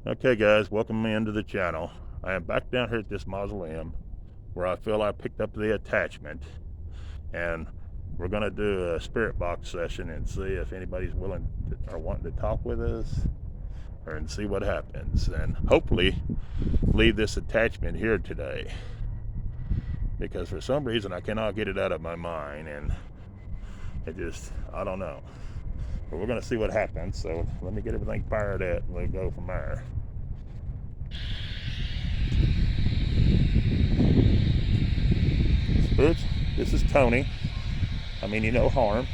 Okay guys, welcome me into the channel. I am back down here at this mausoleum where I feel I picked up the attachment, and we're going to do a spirit box session and see if anybody's willing to, or wanting to talk with us, and see what happens, and hopefully leave this attachment here today, because for some reason I cannot get it out of my mind, and I don't know. But we're going to see what happens, so let me get everything fired up and we'll go from there. Spirits, this is Tony. I mean you no harm.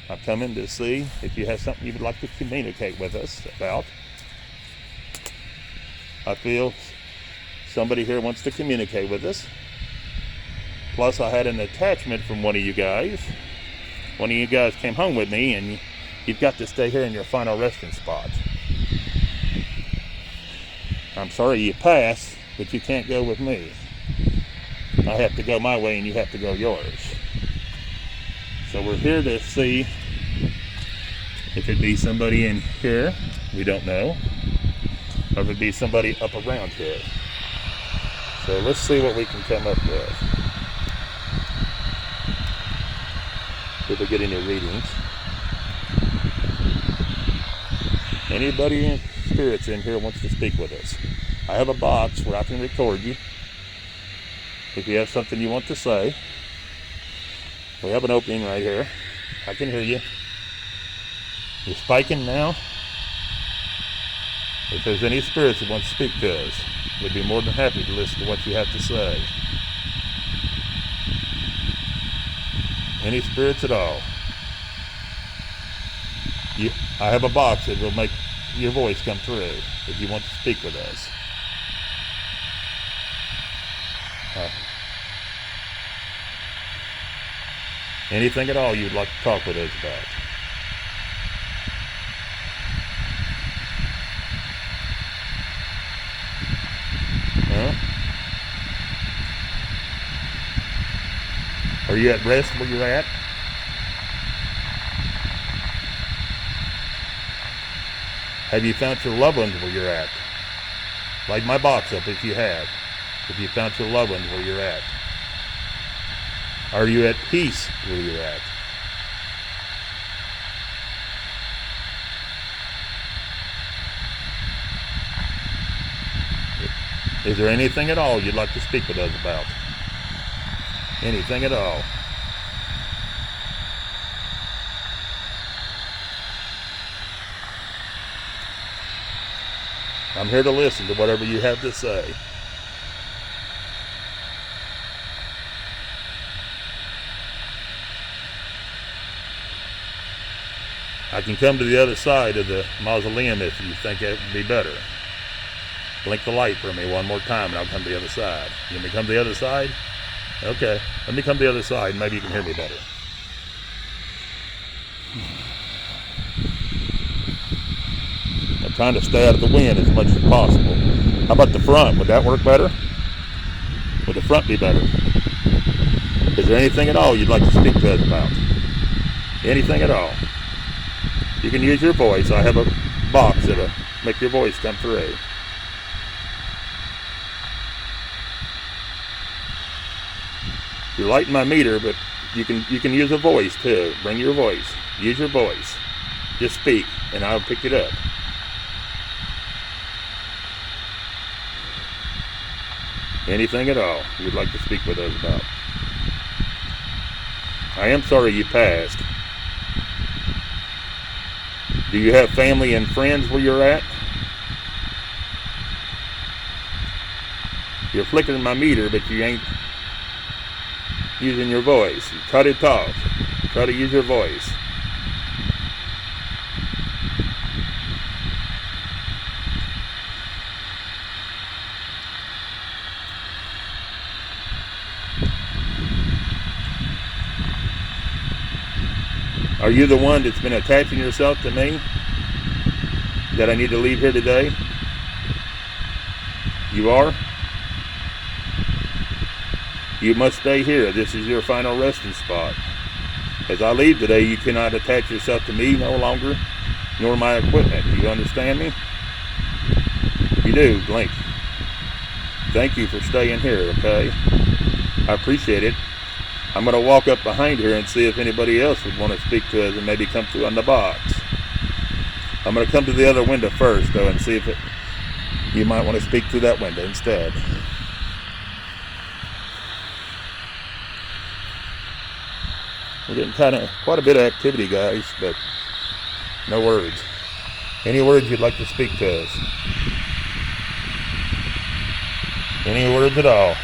I'm coming to see if you have something you would like to communicate with us about. I feel somebody here wants to communicate with us. Plus I had an attachment from one of you guys. One of you guys came home with me, and you've got to stay here in your final resting spot. I'm sorry you passed, but you can't go with me. I have to go my way and you have to go yours. So we're here to see if it be somebody in here, we don't know, or if it be somebody up around here. So let's see what we can come up with. If we get any readings. Anybody in spirits in here wants to speak with us. I have a box where I can record you. If you have something you want to say, we have an opening right here. I can hear you. You're spiking now. If there's any spirits that want to speak to us, we'd be more than happy to listen to what you have to say. Any spirits at all. I have a box that will make your voice come through if you want to speak with us. Anything at all you'd like to talk with us about. Huh? Are you at rest where you're at? Have you found your loved ones where you're at? Light my box up if you have. If you found your loved ones where you're at. Are you at peace where you're at? Is there anything at all you'd like to speak with us about? Anything at all? I'm here to listen to whatever you have to say. I can come to the other side of the mausoleum if you think it would be better. Blink the light for me one more time and I'll come to the other side. You want me to come to the other side? Okay, let me come to the other side. Maybe you can hear me better. I'm trying to stay out of the wind as much as possible. How about the front? Would that work better? Would the front be better? Is there anything at all you'd like to speak to us about? Anything at all? You can use your voice. I have a box that'll make your voice come through. You're lighting my meter, but you can use a voice too. Bring your voice. Use your voice. Just speak, and I'll pick it up. Anything at all you'd like to speak with us about. I am sorry you passed. Do you have family and friends where you're at? You're flickering my meter, but you ain't using your voice. Try to talk. Try to use your voice. Are you the one that's been attaching yourself to me? That I need to leave here today? You are? You must stay here. This is your final resting spot. As I leave today, you cannot attach yourself to me no longer, nor my equipment. Do you understand me? If you do, Link, thank you for staying here, okay? I appreciate it. I'm going to walk up behind here and see if anybody else would want to speak to us and maybe come through on the box. I'm going to come to the other window first, though, and see if you might want to speak through that window instead. We're getting quite a bit of activity, guys, but no words. Any words you'd like to speak to us? Any words at all?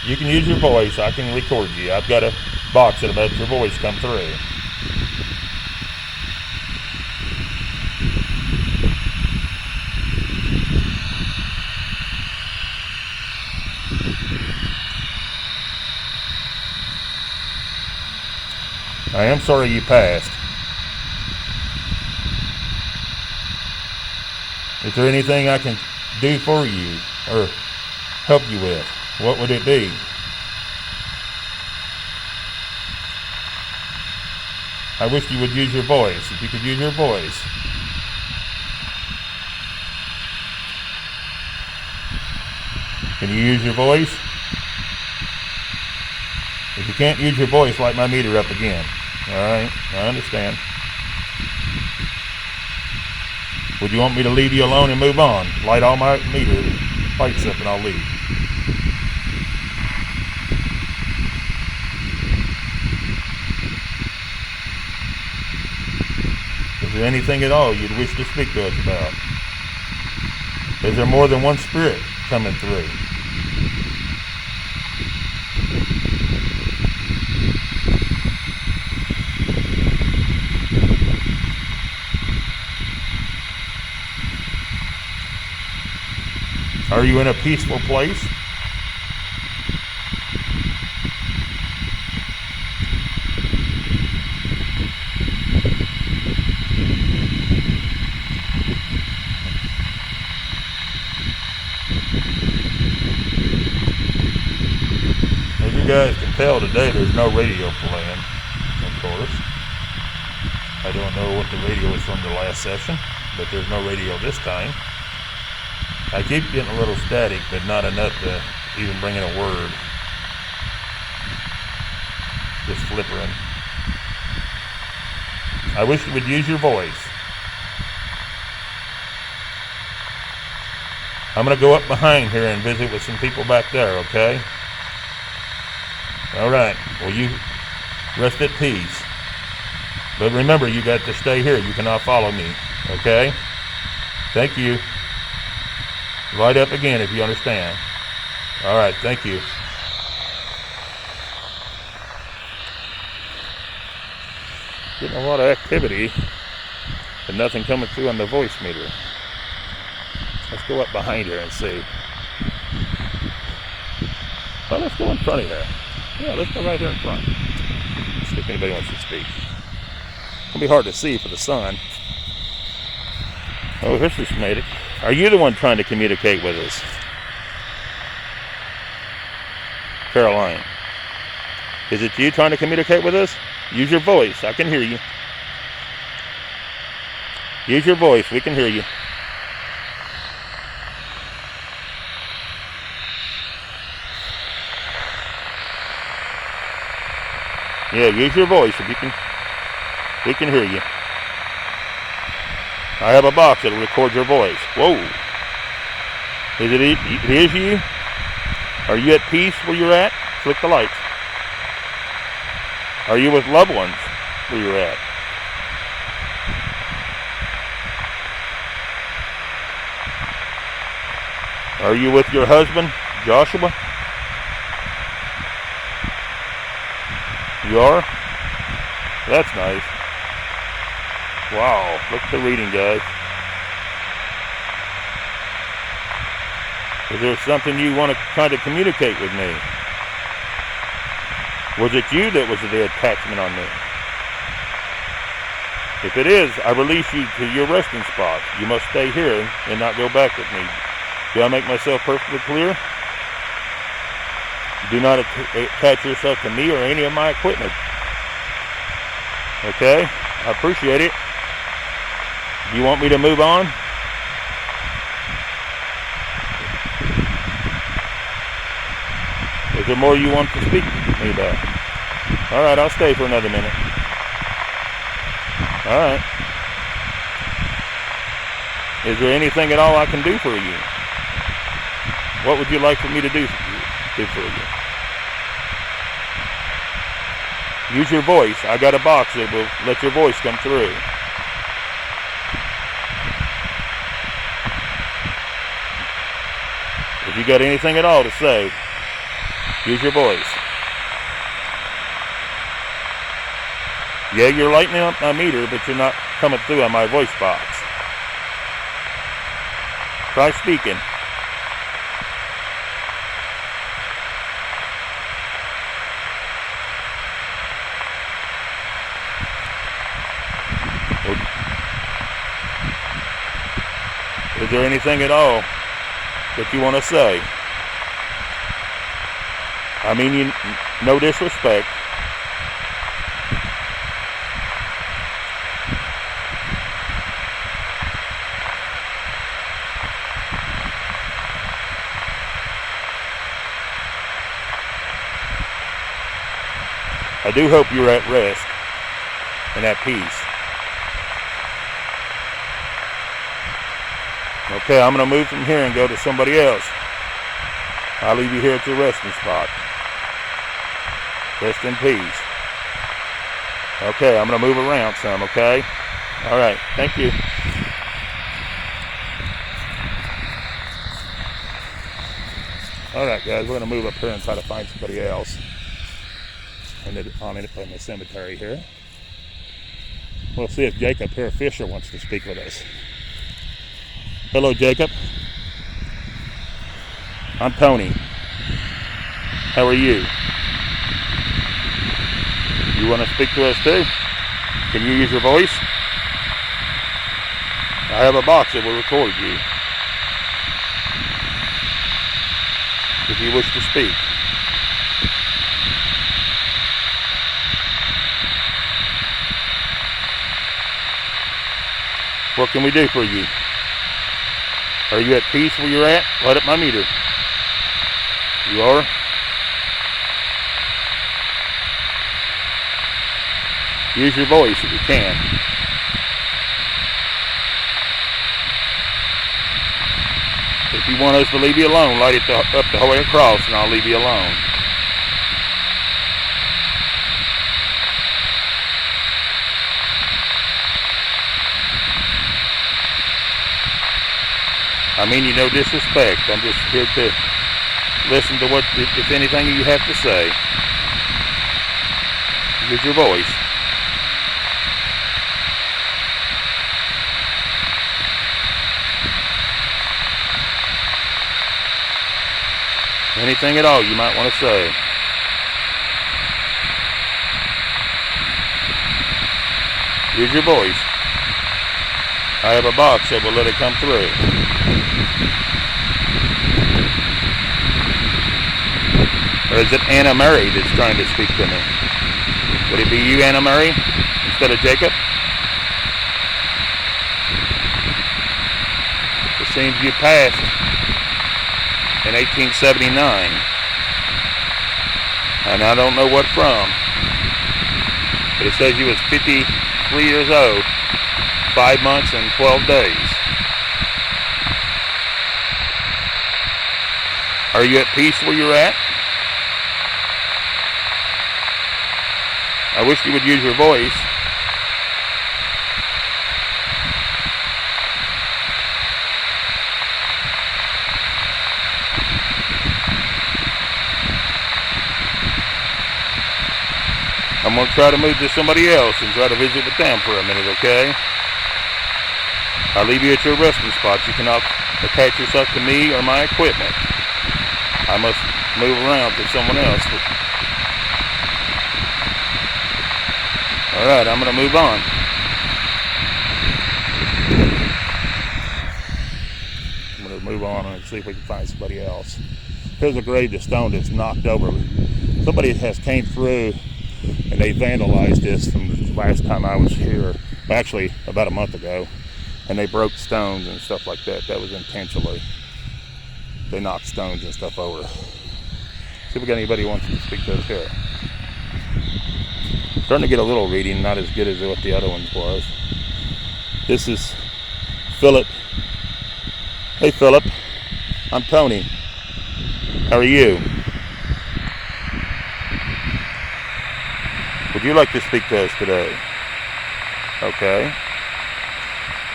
You can use your voice. I can record you. I've got a box that'll let your voice come through. I am sorry you passed. Is there anything I can do for you or help you with? What would it be? I wish you would use your voice. If you could use your voice. Can you use your voice? If you can't use your voice, light my meter up again. Alright, I understand. Would you want me to leave you alone and move on? Light all my meter lights up and I'll leave. Is there anything at all you'd wish to speak to us about? Is there more than one spirit coming through? Are you in a peaceful place? As you guys can tell today, there's no radio playing, of course. I don't know what the radio is from the last session, but there's no radio this time. I keep getting a little static, but not enough to even bring in a word. Just flippering. I wish you would use your voice. I'm going to go up behind here and visit with some people back there, okay? All right. Well, you rest at peace. But remember, you got to stay here. You cannot follow me, okay? Thank you. Light up again if you understand. All right, thank you. Getting a lot of activity, but nothing coming through on the voice meter. Let's go up behind her and see. Well, let's go in front of her. Yeah, let's go right here in front. Let's see if anybody wants to speak. It'll be hard to see for the sun. Oh, this just made it. Are you the one trying to communicate with us? Caroline. Is it you trying to communicate with us? Use your voice. I can hear you. Use your voice. We can hear you. Yeah, use your voice if you can. We can hear you. I have a box that'll record your voice. Whoa. It is you? Are you at peace where you're at? Flick the lights. Are you with loved ones where you're at? Are you with your husband, Joshua? You are? That's nice. Wow, look at the reading, guys. Is there something you want to try to communicate with me? Was it you that was the attachment on me? If it is, I release you to your resting spot. You must stay here and not go back with me. Do I make myself perfectly clear? Do not attach yourself to me or any of my equipment. Okay? I appreciate it. Do you want me to move on? Is there more you want to speak to me about? All right, I'll stay for another minute. All right. Is there anything at all I can do for you? What would you like for me to do for you? Use your voice. I got a box that will let your voice come through. If you got anything at all to say, use your voice. Yeah, you're lighting up my meter, but you're not coming through on my voice box. Try speaking. Is there anything at all that you want to say? I mean, no disrespect. I do hope you're at rest and at peace. Okay, I'm going to move from here and go to somebody else. I'll leave you here at your resting spot. Rest in peace. Okay, I'm going to move around some, okay? All right, thank you. All right, guys, we're going to move up here and try to find somebody else in the cemetery here. We'll see if Jacob here, Fisher, wants to speak with us. Hello, Jacob. I'm Tony. How are you? You want to speak to us too? Can you use your voice? I have a box that will record you if you wish to speak. What can we do for you? Are you at peace where you're at? Light up my meter. You are? Use your voice if you can. If you want us to leave you alone, light it up the whole way across and I'll leave you alone. I mean you no disrespect. I'm just here to listen to what, if anything, you have to say. Use your voice. Anything at all you might want to say. Use your voice. I have a box that will let it come through. Or is it Anna Murray that's trying to speak to me? Would it be you, Anna Murray, instead of Jacob? It seems you passed in 1879. And I don't know what from. But it says you was 53 years old, 5 months and 12 days. Are you at peace where you're at? I wish you would use your voice. I'm going to try to move to somebody else and try to visit with them for a minute, okay? I'll leave you at your resting spot. You cannot attach yourself to me or my equipment. I must move around to someone else. All right, I'm going to move on. I'm going to move on and see if we can find somebody else. Here's a grave of stone that's knocked over. Somebody has came through and they vandalized this from the last time I was here. Actually, about a month ago. and they broke stones and stuff like that. That was intentionally. They knocked stones and stuff over. See if we got anybody who wants to speak to us here. Starting to get a little reading, not as good as what the other ones was. This is Philip. Hey Philip, I'm Tony. How are you? Would you like to speak to us today? Okay.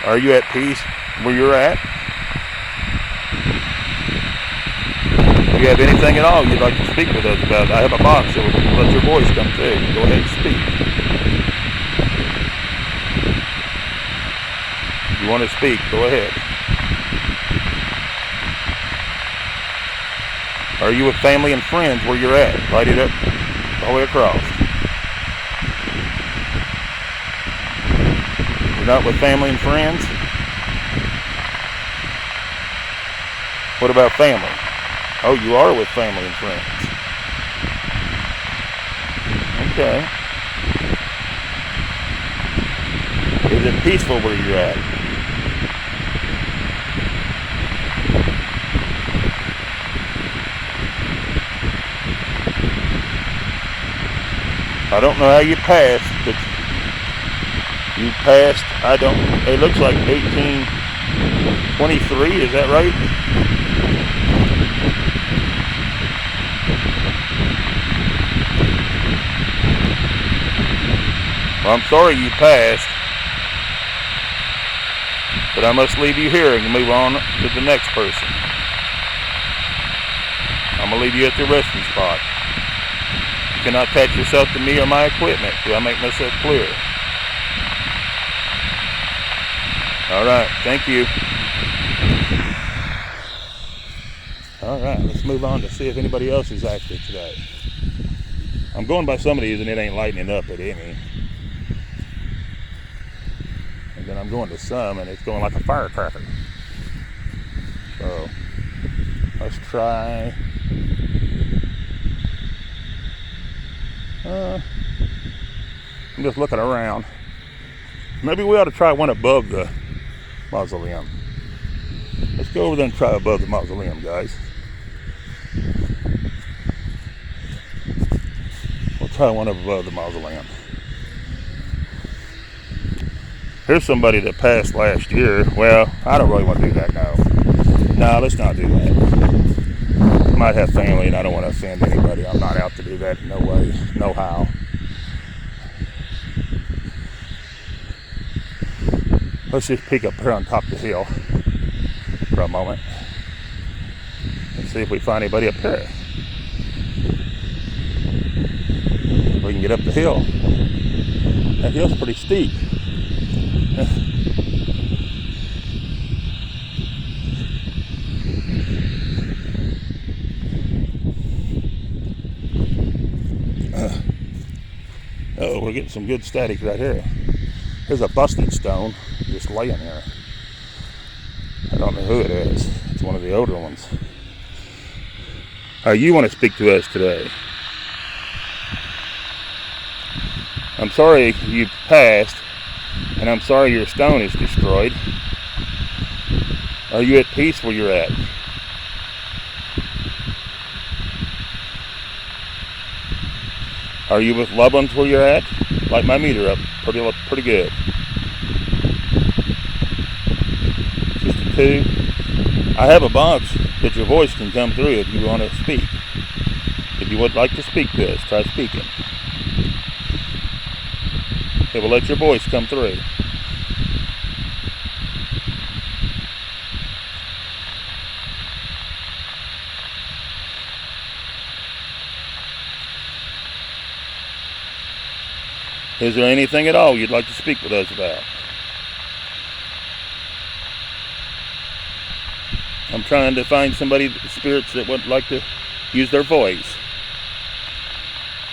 Are you at peace where you're at? Do you have anything at all you'd like to speak with us about? I have a box that will let your voice come through. Go ahead and speak. If you want to speak, go ahead. Are you with family and friends where you're at? Light it up all the way across. You're not with family and friends? What about family? Oh, you are with family and friends. Okay. Is it peaceful where you're at? I don't know how you passed, but you passed, it looks like 1823, is that right? Well, I'm sorry you passed, but I must leave you here and move on to the next person. I'm going to leave you at the resting spot. You cannot attach yourself to me or my equipment. Do I make myself clear? All right, thank you. All right, let's move on to see if anybody else is active today. I'm going by some of these and it ain't lightening up at any. And then I'm going to some and it's going like a firecracker. So, let's try. I'm just looking around. Maybe we ought to try one above the mausoleum. Let's go over there and try above the mausoleum, guys. We'll try one above the mausoleum. Here's somebody that passed last year. Well, I don't really want to do that now. No, let's not do that. I might have family and I don't want to offend anybody. I'm not out to do that in no way, no how. Let's just peek up here on top of the hill for a moment and see if we find anybody up here. If we can get up the hill. That hill's pretty steep. Oh, we're getting some good static right here. There's a busted stone just laying here. I don't know who it is. It's one of the older ones. You want to speak to us today? I'm sorry you passed, and I'm sorry your stone is destroyed. Are you at peace where you're at? Are you with loved ones where you're at? Light my meter up pretty good. 62. I have a box that your voice can come through if you want to speak. If you would like to speak to us, try speaking. It will let your voice come through. Is there anything at all you'd like to speak with us about? I'm trying to find spirits that would like to use their voice.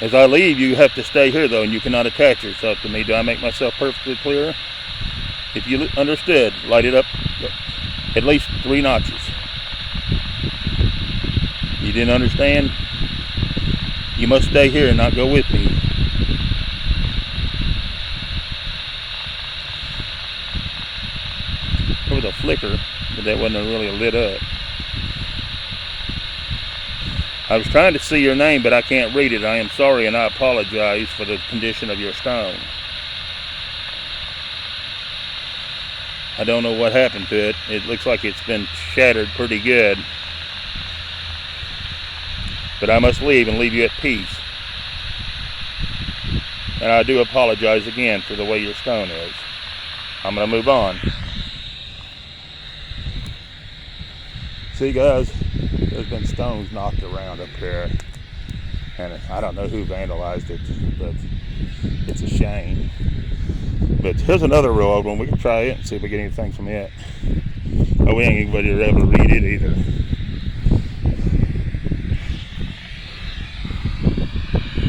As I leave, you have to stay here though, and you cannot attach yourself to me. Do I make myself perfectly clear? If you understood, light it up at least 3 notches. You didn't understand? You must stay here and not go with me. a flicker, but that wasn't really lit up. I was trying to see your name, but I can't read it. I am sorry, and I apologize for the condition of your stone. I don't know what happened to it. It looks like it's been shattered pretty good. But I must leave and leave you at peace. And I do apologize again for the way your stone is. I'm going to move on. See, guys, there's been stones knocked around up here. And I don't know who vandalized it, but it's a shame. But here's another real old one. We can try it and see if we get anything from it. Oh, we ain't anybody able to read it either.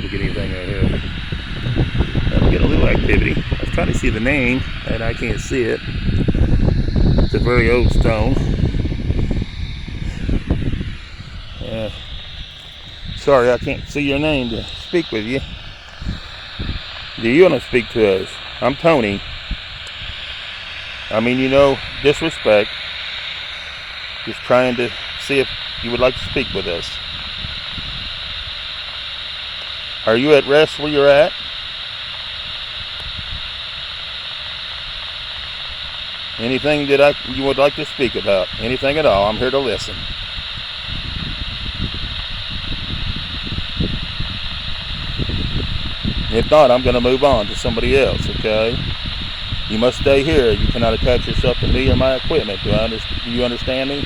We get anything right here. We get a little activity. I was trying to see the name, and I can't see it. It's a very old stone. Sorry, I can't see your name to speak with you. Do you want to speak to us? I'm Tony. I mean, you know, disrespect. Just trying to see if you would like to speak with us. Are you at rest where you're at? Anything that you would like to speak about? Anything at all? I'm here to listen. If not, I'm going to move on to somebody else, okay? You must stay here. You cannot attach yourself to me or my equipment. Do you understand me?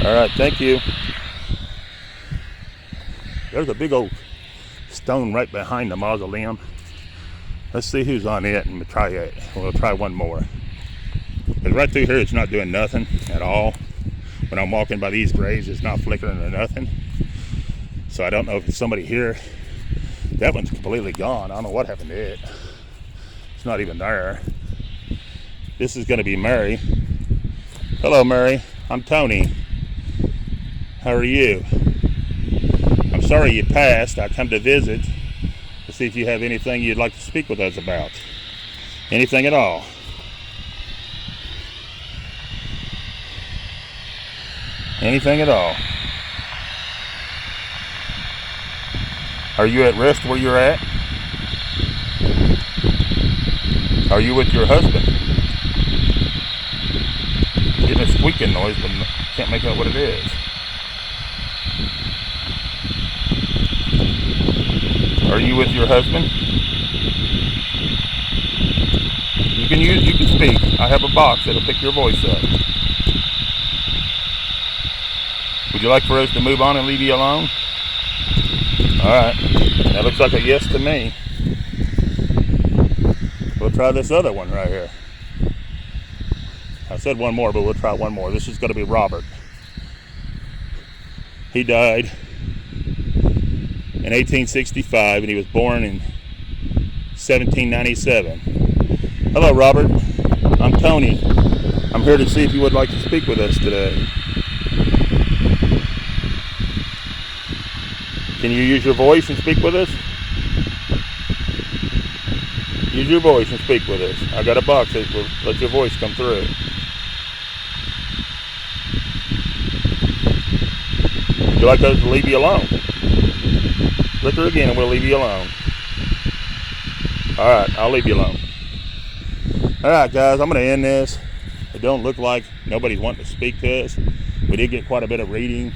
All right, thank you. There's a big old stone right behind the mausoleum. Let's see who's on it, and we'll try it. We'll try one more. Because right through here, it's not doing nothing at all. When I'm walking by these graves, it's not flickering or nothing. So I don't know if it's somebody here. That one's completely gone. I don't know what happened to it. It's not even there. This is going to be Mary. Hello, Mary. I'm Tony. How are you? I'm sorry you passed. I come to visit to see if you have anything you'd like to speak with us about. Anything at all. Anything at all. Are you at rest where you're at? Are you with your husband? Getting a squeaking noise, but can't make out what it is. Are you with your husband? You can speak. I have a box that'll pick your voice up. Would you like for us to move on and leave you alone? Alright, that looks like a yes to me. We'll try this other one right here. I said one more, but we'll try one more. This is going to be Robert. He died in 1865, and he was born in 1797. Hello, Robert. I'm Tony. I'm here to see if you would like to speak with us today. Can you use your voice and speak with us? Use your voice and speak with us. I got a box that will let your voice come through. Would you like us to leave you alone? Click her again and we'll leave you alone. Alright, I'll leave you alone. Alright, guys, I'm going to end this. It don't look like nobody's wanting to speak to us. We did get quite a bit of reading.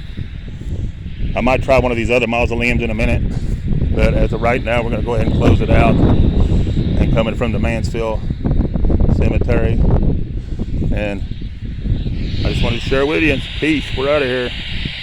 I might try one of these other mausoleums in a minute, but as of right now, we're going to go ahead and close it out. And coming from the Mansfield Cemetery, and I just wanted to share with you. Peace. We're out of here.